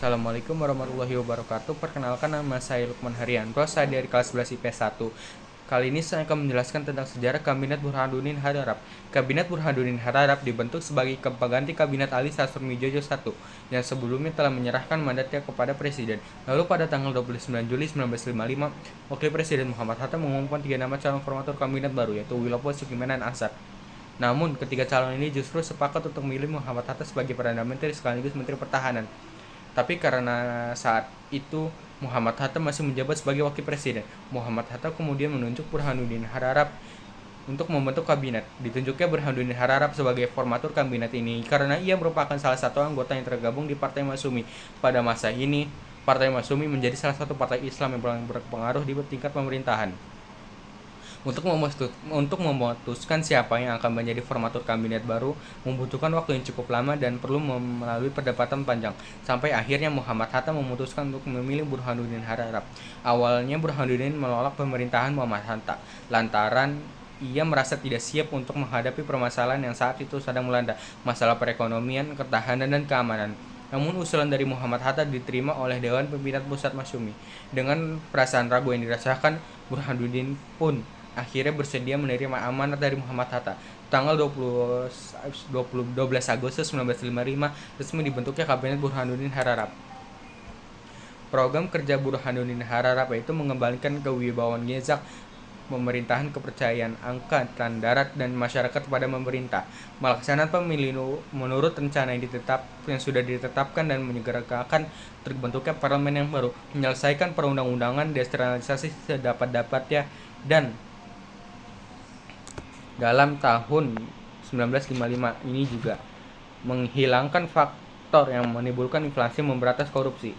Assalamualaikum warahmatullahi wabarakatuh. Perkenalkan, nama saya Lukman Haryanto, saya dari kelas 11 IP 1. Kali ini saya akan menjelaskan tentang sejarah Kabinet Burhanuddin Hadarap. Kabinet Burhanuddin Hadarap dibentuk sebagai pengganti Kabinet Ali Sastroamidjojo I yang sebelumnya telah menyerahkan mandatnya kepada Presiden. Lalu pada tanggal 29 Juli 1955, Wakil Presiden Muhammad Hatta mengumumkan 3 nama calon formatur Kabinet baru, yaitu Wilopo, Sukiman, dan Ansar. Namun, ketiga calon ini justru sepakat untuk memilih Muhammad Hatta sebagai Perdana Menteri sekaligus Menteri Pertahanan. Tapi karena saat itu Muhammad Hatta masih menjabat sebagai wakil presiden, Muhammad Hatta kemudian menunjuk Burhanuddin Hadarap untuk membentuk kabinet. Ditunjuknya Burhanuddin Hadarap sebagai formatur kabinet ini karena ia merupakan salah satu anggota yang tergabung di Partai Masyumi. Pada masa ini, Partai Masyumi menjadi salah satu partai Islam yang paling berpengaruh di tingkat pemerintahan. Untuk memutuskan siapa yang akan menjadi formatur kabinet baru membutuhkan waktu yang cukup lama dan perlu melalui perdebatan panjang. Sampai akhirnya Muhammad Hatta memutuskan untuk memilih Burhanuddin Hadarap. Awalnya Burhanuddin menolak pemerintahan Muhammad Hatta lantaran ia merasa tidak siap untuk menghadapi permasalahan yang saat itu sedang melanda, masalah perekonomian, ketahanan, dan keamanan. Namun usulan dari Muhammad Hatta diterima oleh Dewan Pimpinan Pusat Masyumi. Dengan perasaan ragu yang dirasakan, Burhanuddin pun akhirnya bersedia menerima amanat dari Muhammad Hatta. Tanggal 12 Agustus 1955 resmi dibentuknya Kabinet Burhanuddin Hadarap. Program kerja Burhanuddin Hadarap yaitu mengembalikan kewibawaan Gezak, pemerintahan, kepercayaan angkatan darat dan masyarakat kepada pemerintah, melaksanakan pemilu menurut rencana yang sudah ditetapkan dan menyegerakan terbentuknya parlemen yang baru, menyelesaikan perundang-undangan, desentralisasi sedapat-dapatnya, dan dalam tahun 1955 ini juga menghilangkan faktor yang menimbulkan inflasi, memberantas korupsi.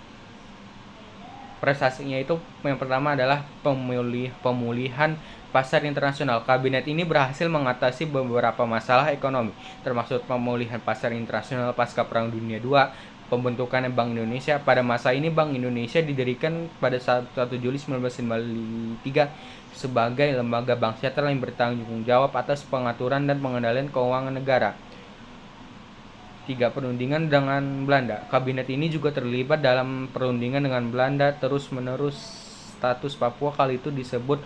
Prestasinya itu yang pertama adalah pemulihan pasar internasional. Kabinet ini berhasil mengatasi beberapa masalah ekonomi, termasuk pemulihan pasar internasional pasca Perang Dunia II, pembentukan Bank Indonesia. Pada masa ini Bank Indonesia didirikan pada 1 Juli 1953 sebagai lembaga bank sentral yang bertanggung jawab atas pengaturan dan pengendalian keuangan negara. 3. Perundingan dengan Belanda. Kabinet ini juga terlibat dalam perundingan dengan Belanda terus-menerus. Status Papua kali itu disebut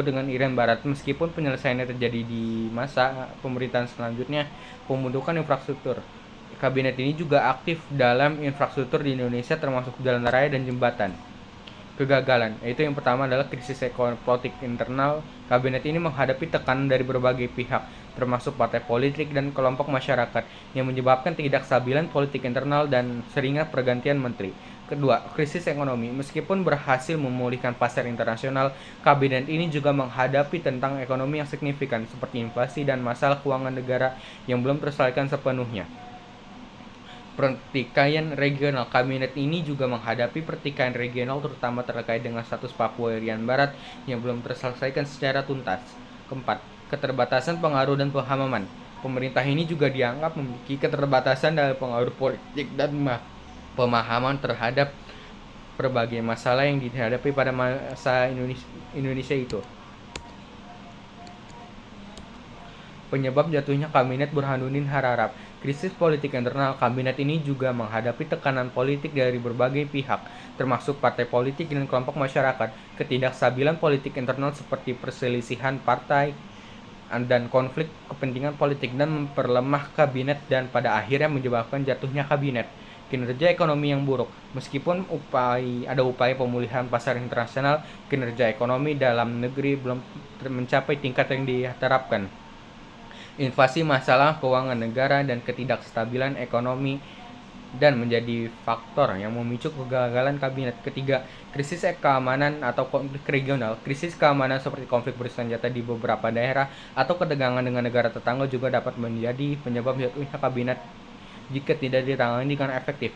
dengan Irian Barat. Meskipun penyelesaiannya terjadi di masa pemerintahan selanjutnya, pembentukan infrastruktur. Kabinet ini juga aktif dalam infrastruktur di Indonesia termasuk jalan raya dan jembatan. Kegagalan, yaitu yang pertama adalah krisis politik internal. Kabinet ini menghadapi tekanan dari berbagai pihak, termasuk partai politik dan kelompok masyarakat, yang menyebabkan ketidakstabilan politik internal dan seringnya pergantian menteri. Kedua, krisis ekonomi. Meskipun berhasil memulihkan pasar internasional, kabinet ini juga menghadapi tentang ekonomi yang signifikan, seperti inflasi dan masalah keuangan negara yang belum terselesaikan sepenuhnya. Pertikaian regional. Kabinet ini juga menghadapi pertikaian regional terutama terkait dengan status Papua Irian Barat yang belum terselesaikan secara tuntas. Keempat, keterbatasan pengaruh dan pemahaman. Pemerintah ini juga dianggap memiliki keterbatasan dalam pengaruh politik dan pemahaman terhadap berbagai masalah yang dihadapi pada masa Indonesia itu. Penyebab jatuhnya Kabinet Burhanuddin Hadarap. Krisis politik internal. Kabinet ini juga menghadapi tekanan politik dari berbagai pihak, termasuk partai politik dan kelompok masyarakat. Ketidakstabilan politik internal seperti perselisihan partai dan konflik kepentingan politik dan memperlemah kabinet dan pada akhirnya menyebabkan jatuhnya kabinet. Kinerja ekonomi yang buruk. Meskipun ada upaya pemulihan pasar internasional, kinerja ekonomi dalam negeri belum mencapai tingkat yang diharapkan. Inflasi, masalah keuangan negara, dan ketidakstabilan ekonomi dan menjadi faktor yang memicu kegagalan kabinet. Ketiga, krisis keamanan atau konflik regional. Krisis keamanan seperti konflik bersenjata di beberapa daerah atau ketegangan dengan negara tetangga juga dapat menjadi penyebab jatuhnya kabinet jika tidak ditangani dengan efektif.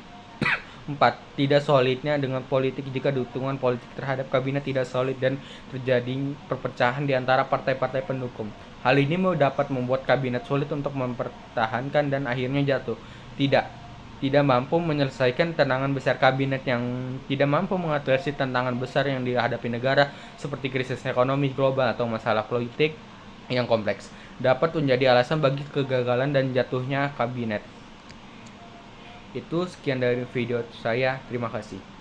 4. Tidak solidnya dengan politik. Jika dukungan politik terhadap kabinet tidak solid dan terjadi perpecahan di antara partai-partai pendukung, hal ini dapat membuat kabinet sulit untuk mempertahankan dan akhirnya jatuh. Tidak mampu menyelesaikan tantangan besar. Kabinet yang tidak mampu mengatasi tantangan besar yang dihadapi negara seperti krisis ekonomi global atau masalah politik yang kompleks dapat menjadi alasan bagi kegagalan dan jatuhnya kabinet. Itu sekian dari video saya. Terima kasih.